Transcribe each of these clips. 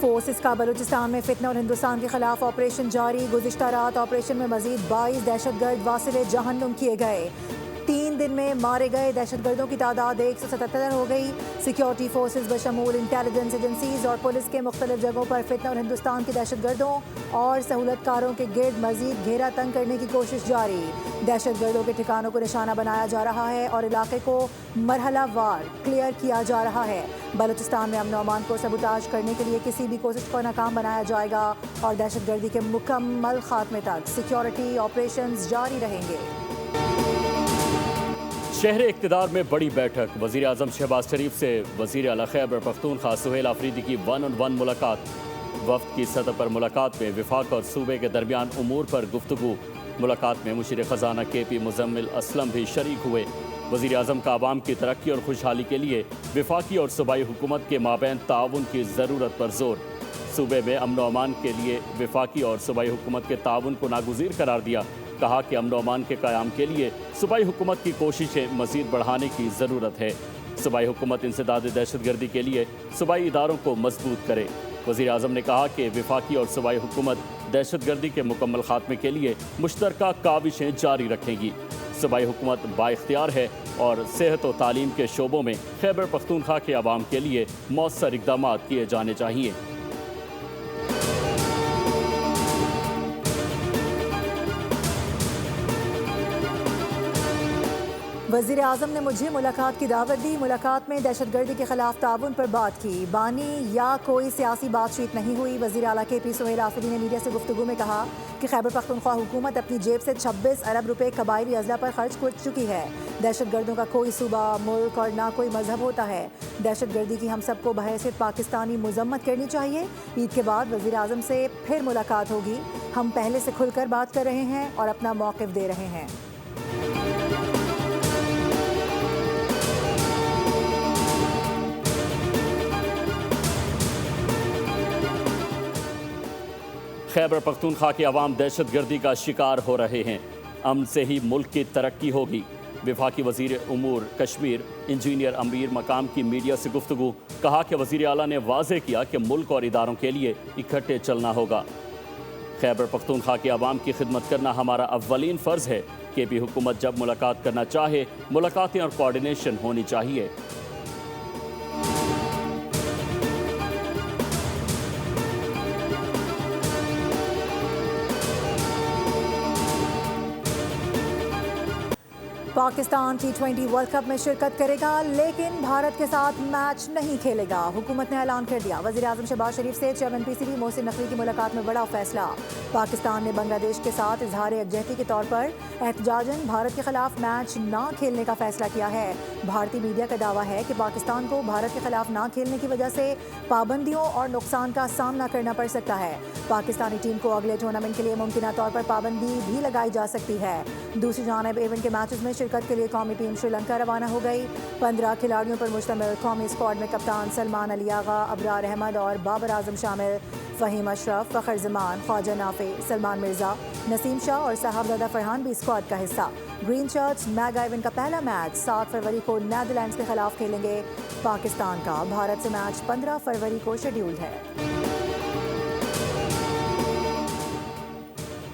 Forces کا بلوچستان میں فتنہ اور ہندوستان کے خلاف آپریشن جاری. گزشتہ رات آپریشن میں مزید 22 دہشت گرد واصل جہنم کیے گئے. 3 دن میں مارے گئے دہشت گردوں کی تعداد 177 ہو گئی. سیکیورٹی فورسز بشمول انٹیلیجنس ایجنسیز اور پولیس کے مختلف جگہوں پر فتنہ اور ہندوستان کے دہشت گردوں اور سہولت کاروں کے گرد مزید گھیرا تنگ کرنے کی کوشش جاری. دہشت گردوں کے ٹھکانوں کو نشانہ بنایا جا رہا ہے اور علاقے کو مرحلہ وار کلیئر کیا جا رہا ہے. بلوچستان میں امن و امان کو سبوتاژ کرنے کے لیے کسی بھی کوشش کو ناکام بنایا جائے گا اور دہشت گردی کے مکمل خاتمے تک سیکیورٹی آپریشنز جاری رہیں گے. شہر اقتدار میں بڑی بیٹھک. وزیر اعظم شہباز شریف سے وزیر اعلیٰ خیبر پختونخوا سہیل آفریدی کی 1 on 1 ملاقات. وفد کی سطح پر ملاقات میں وفاق اور صوبے کے درمیان امور پر گفتگو. ملاقات میں مشیر خزانہ کے پی مزمل اسلم بھی شریک ہوئے. وزیر اعظم کا عوام کی ترقی اور خوشحالی کے لیے وفاقی اور صوبائی حکومت کے مابین تعاون کی ضرورت پر زور. صوبے میں امن و امان کے لیے وفاقی اور صوبائی حکومت کے تعاون کو ناگزیر قرار دیا. کہا کہ امن و امان کے قیام کے لیے صوبائی حکومت کی کوششیں مزید بڑھانے کی ضرورت ہے. صوبائی حکومت انسداد دہشت گردی کے لیے صوبائی اداروں کو مضبوط کرے. وزیر اعظم نے کہا کہ وفاقی اور صوبائی حکومت دہشت گردی کے مکمل خاتمے کے لیے مشترکہ کاوشیں جاری رکھیں گی. صوبائی حکومت بااختیار ہے اور صحت و تعلیم کے شعبوں میں خیبر پختونخوا کے عوام کے لیے مؤثر اقدامات کیے جانے چاہیے. وزیر اعظم نے مجھے ملاقات کی دعوت دی. ملاقات میں دہشت گردی کے خلاف تعاون پر بات کی. بانی یا کوئی سیاسی بات چیت نہیں ہوئی. وزیر اعلیٰ کے پی سہیل آفریدی نے میڈیا سے گفتگو میں کہا کہ خیبر پختونخوا حکومت اپنی جیب سے 26 ارب روپے قبائلی اضلاع پر خرچ کر چکی ہے. دہشت گردوں کا کوئی صوبہ ملک اور نہ کوئی مذہب ہوتا ہے. دہشت گردی کی ہم سب کو بحیثیت پاکستانی مذمت کرنی چاہیے. عید کے بعد وزیر اعظم سے پھر ملاقات ہوگی. ہم پہلے سے کھل کر بات کر رہے ہیں اور اپنا موقف دے رہے ہیں. خیبر پختونخوا کے عوام دہشت گردی کا شکار ہو رہے ہیں. امن سے ہی ملک کی ترقی ہوگی. وفاقی وزیر امور کشمیر انجینئر امیر مقام کی میڈیا سے گفتگو. کہا کہ وزیر اعلیٰ نے واضح کیا کہ ملک اور اداروں کے لیے اکٹھے چلنا ہوگا. خیبر پختونخوا کے عوام کی خدمت کرنا ہمارا اولین فرض ہے. کہ بھی حکومت جب ملاقات کرنا چاہے ملاقاتیں اور کوارڈینیشن ہونی چاہیے. پاکستان T20 ورلڈ کپ میں شرکت کرے گا لیکن بھارت کے ساتھ میچ نہیں کھیلے گا. حکومت نے اعلان کر دیا. وزیر اعظم شہباز شریف سے chairman P C B Mohsin Naqvi کی ملاقات میں بڑا فیصلہ. پاکستان نے بنگلہ دیش کے ساتھ اظہار یکجہتی کے طور پر احتجاجاً بھارت کے خلاف میچ نہ کھیلنے کا فیصلہ کیا ہے. بھارتی میڈیا کا دعویٰ ہے کہ پاکستان کو بھارت کے خلاف نہ کھیلنے کی وجہ سے پابندیوں اور نقصان کا سامنا کرنا پڑ سکتا ہے. پاکستانی ٹیم کو اگلے ٹورنامنٹ کے لیے ممکنہ طور پر پابندی بھی لگائی جا سکتی ہے. دوسری جانب ایونٹ کے میچز میں شرکت کے لیے قومی ٹیم سری لنکا روانہ ہو گئی. 15 کھلاڑیوں پر مشتمل قومی اسکواڈ میں کپتان سلمان علی آغا، ابرار احمد اور بابر اعظم شامل. فہیم اشرف، فخر زمان، خواجہ نافع، سلمان مرزا، نسیم شاہ اور صاحبزادہ فرحان بھی اسکواڈ کا حصہ. گرین شرٹس میگا ایونٹ کا پہلا میچ 7 فروری کو نیدرلینڈز کے خلاف کھیلیں گے. پاکستان کا بھارت سے میچ 15 فروری کو شیڈیولڈ ہے.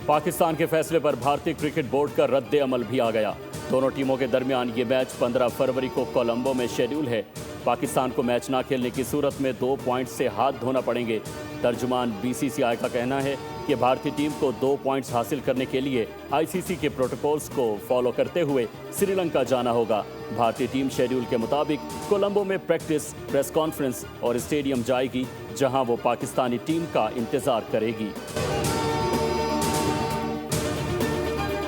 پاکستان کے فیصلے پر بھارتی کرکٹ بورڈ کا رد عمل بھی آ گیا. دونوں ٹیموں کے درمیان یہ میچ 15 فروری کو کولمبو میں شیڈیول ہے. پاکستان کو میچ نہ کھیلنے کی صورت میں 2 پوائنٹ سے ہاتھ دھونا پڑیں گے. ترجمان BCCI کا کہنا ہے کہ بھارتی ٹیم کو 2 پوائنٹس حاصل کرنے کے لیے ICC کے پروٹوکولز کو فالو کرتے ہوئے سری لنکا جانا ہوگا. بھارتی ٹیم شیڈیول کے مطابق کولمبو میں پریکٹس، پریس کانفرنس اور اسٹیڈیم جائے گی جہاں وہ پاکستانی ٹیم کا انتظار کرے گی.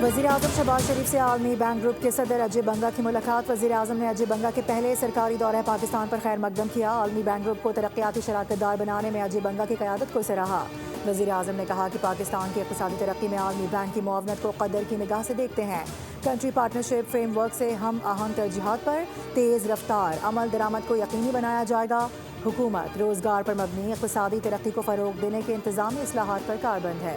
وزیر اعظم شہباز شریف سے عالمی بینک گروپ کے صدر اجے بنگا کی ملاقات. وزیر اعظم نے اجے بنگا کے پہلے سرکاری دورہ پاکستان پر خیر مقدم کیا. عالمی بینک گروپ کو ترقیاتی شراکت دار بنانے میں اجے بنگا کی قیادت کو سراہا. وزیر اعظم نے کہا کہ پاکستان کی اقتصادی ترقی میں عالمی بینک کی معاونت کو قدر کی نگاہ سے دیکھتے ہیں. کنٹری پارٹنرشپ فریم ورک سے ہم آہنگ ترجیحات پر تیز رفتار عمل درآمد کو یقینی بنایا جائے گا. حکومت روزگار پر مبنی اقتصادی ترقی کو فروغ دینے کے انتظامی اصلاحات پر کاربند ہے.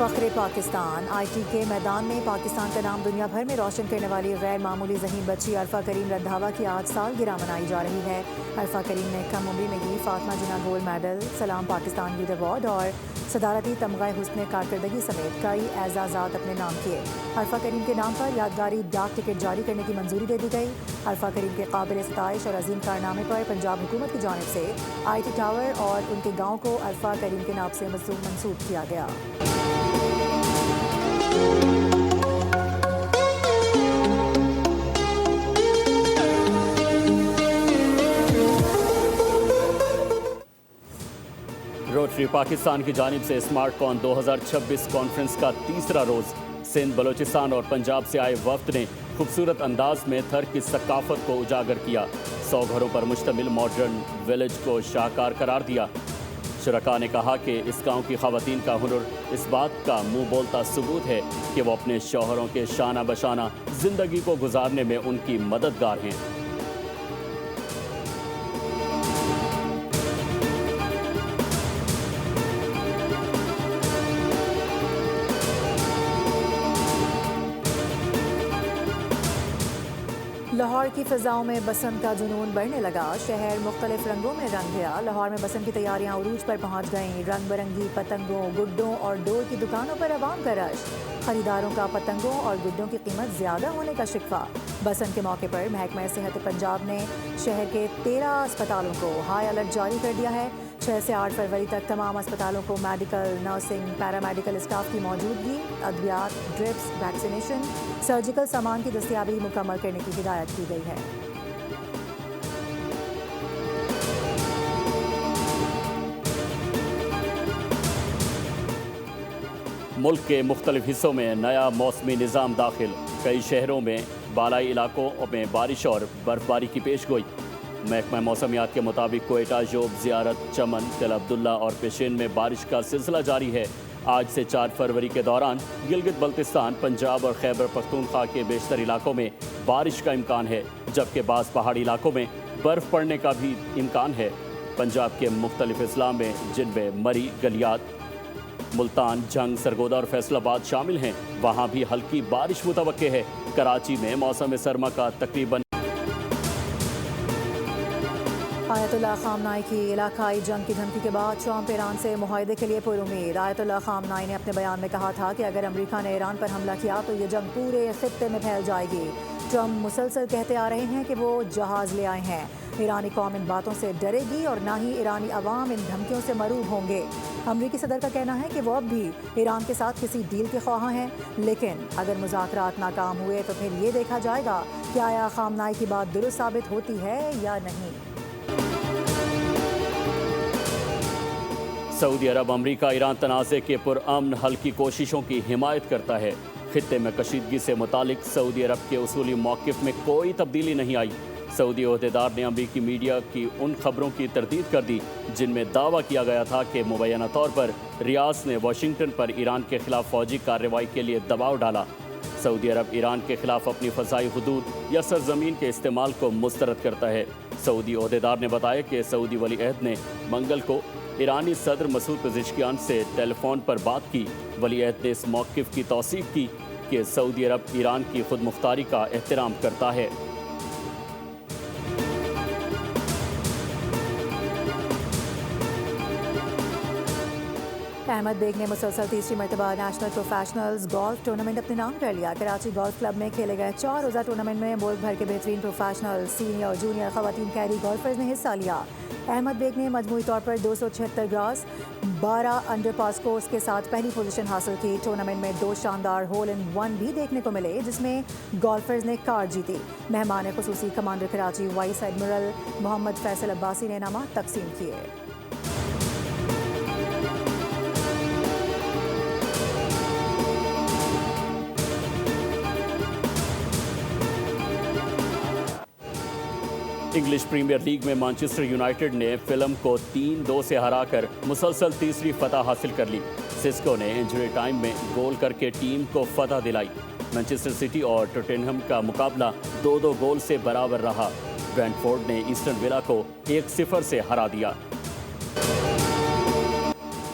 فخر پاکستان آئی ٹی کے میدان میں پاکستان کا نام دنیا بھر میں روشن کرنے والی غیر معمولی ذہین بچی عرفہ کریم رندھاوا کی آج سالگرہ منائی جا رہی ہے۔ عرفہ کریم نے کم عمری میں ہی فاطمہ جناح گولڈ میڈل، سلام پاکستان یوتھ ایوارڈ اور صدارتی تمغہ حسن کارکردگی سمیت کئی اعزازات اپنے نام کیے۔ عرفہ کریم کے نام پر یادگاری ڈاک ٹکٹ جاری کرنے کی منظوری دے دی گئی۔ عرفہ کریم کے قابل ستائش اور عظیم کارنامے پر پنجاب حکومت کی جانب سے آئی ٹی ٹاور اور ان کے گاؤں کو عرفہ کریم کے نام سے منسوب کیا گیا۔ روٹری پاکستان کی جانب سے اسمارٹ کون 2026 کانفرنس کا تیسرا روز سندھ، بلوچستان اور پنجاب سے آئے وفد نے خوبصورت انداز میں تھر کی ثقافت کو اجاگر کیا۔ 100 گھروں پر مشتمل ماڈرن ویلیج کو شاہکار قرار دیا۔ شرکاء نے کہا کہ اس گاؤں کی خواتین کا ہنر اس بات کا منہ بولتا ثبوت ہے کہ وہ اپنے شوہروں کے شانہ بشانہ زندگی کو گزارنے میں ان کی مددگار ہیں۔ لاہور کی فضاؤں میں بسنت کا جنون بڑھنے لگا، شہر مختلف رنگوں میں رنگ گیا۔ لاہور میں بسنت کی تیاریاں عروج پر پہنچ گئیں، رنگ برنگی پتنگوں، گڈوں اور ڈور کی دکانوں پر عوام کا رش۔ خریداروں کا پتنگوں اور گڈوں کی قیمت زیادہ ہونے کا شکوہ۔ بسنت کے موقع پر محکمہ صحت پنجاب نے شہر کے 13 اسپتالوں کو ہائی الرٹ جاری کر دیا ہے۔ 6 سے 8 فروری تک تمام اسپتالوں کو میڈیکل، نرسنگ، پیرامیڈیکل اسٹاف کی موجودگی، ادویات، ڈرپس، ویکسینیشن، سرجیکل سامان کی دستیابی مکمل کرنے کی ہدایت کی گئی ہے۔ ملک کے مختلف حصوں میں نیا موسمی نظام داخل، کئی شہروں میں بالائی علاقوں میں بارش اور برف باری کی پیش گوئی۔ محکمہ موسمیات کے مطابق کوئٹہ، جوب، زیارت، چمن، تل عبداللہ اور پیشین میں بارش کا سلسلہ جاری ہے۔ آج سے 4 فروری کے دوران گلگت بلتستان، پنجاب اور خیبر پختونخوا کے بیشتر علاقوں میں بارش کا امکان ہے، جبکہ بعض پہاڑی علاقوں میں برف پڑنے کا بھی امکان ہے۔ پنجاب کے مختلف اضلاع میں جن میں مری، گلیات، ملتان، جھنگ، سرگودا اور فیصل آباد شامل ہیں، وہاں بھی ہلکی بارش متوقع ہے۔ کراچی میں موسم سرما کا تقریباً آیت اللہ خامنائی کی علاقائی جنگ کی دھمکی کے بعد ٹرمپ ایران سے معاہدے کے لیے پرامید۔ آیت اللہ خامنائی نے اپنے بیان میں کہا تھا کہ اگر امریکہ نے ایران پر حملہ کیا تو یہ جنگ پورے خطے میں پھیل جائے گی۔ ٹرمپ مسلسل کہتے آ رہے ہیں کہ وہ جہاز لے آئے ہیں۔ ایرانی قوم ان باتوں سے ڈرے گی اور نہ ہی ایرانی عوام ان دھمکیوں سے مرعوب ہوں گے۔ امریکی صدر کا کہنا ہے کہ وہ اب بھی ایران کے ساتھ کسی ڈیل کے خواہاں ہیں، لیکن اگر مذاکرات ناکام ہوئے تو پھر یہ دیکھا جائے گا کہ آیا خامنائی کی بات درست ثابت ہوتی ہے یا نہیں۔ سعودی عرب امریکہ ایران تنازع کے پرامن حل کی کوششوں کی حمایت کرتا ہے۔ خطے میں کشیدگی سے متعلق سعودی عرب کے اصولی موقف میں کوئی تبدیلی نہیں آئی۔ سعودی عہدیدار نے امریکی میڈیا کی ان خبروں کی تردید کر دی جن میں دعویٰ کیا گیا تھا کہ مبینہ طور پر ریاض نے واشنگٹن پر ایران کے خلاف فوجی کارروائی کے لیے دباؤ ڈالا۔ سعودی عرب ایران کے خلاف اپنی فضائی حدود یا سرزمین کے استعمال کو مسترد کرتا ہے۔ سعودی عہدیدار نے بتایا کہ سعودی ولی عہد نے منگل کو ایرانی صدر مسعود پزشکیان سے ٹیلی فون پر بات کی۔ ولی عہد نے اس موقف کی توثیق کی کہ سعودی عرب ایران کی خود مختاری کا احترام کرتا ہے۔ احمد بیگ نے مسلسل تیسری مرتبہ نیشنل پروفیشنلز گولف ٹورنامنٹ اپنے نام کر لیا۔ کراچی گولف کلب میں کھیلے گئے 4 روزہ ٹورنامنٹ میں ملک بھر کے بہترین پروفیشنل، سینئر اور جونیئر خواتین کیری گولفرز نے حصہ لیا۔ احمد بیگ نے مجموعی طور پر 276 گراس، 12 انڈر پار سکورز کے ساتھ پہلی پوزیشن حاصل کی۔ ٹورنامنٹ میں 2 شاندار ہول ان ون بھی دیکھنے کو ملے جس میں گولفرز نے کار جیتی۔ مہمان خصوصی کمانڈر کراچی وائس ایڈمرل محمد فیصل عباسی نے انعامات تقسیم کیے۔ انگلش پریمیئر لیگ میں مانچسٹر یونائیٹڈ نے فلم کو 3-2 سے ہرا کر مسلسل تیسری فتح حاصل کر لی۔ سسکو نے انجری ٹائم میں گول کر کے ٹیم کو فتح دلائی۔ مانچسٹر سٹی اور ٹوٹنہم کا مقابلہ 2-2 گول سے برابر رہا۔ برینٹ فورڈ نے ایسٹن ولا کو 1-0 سے ہرا دیا۔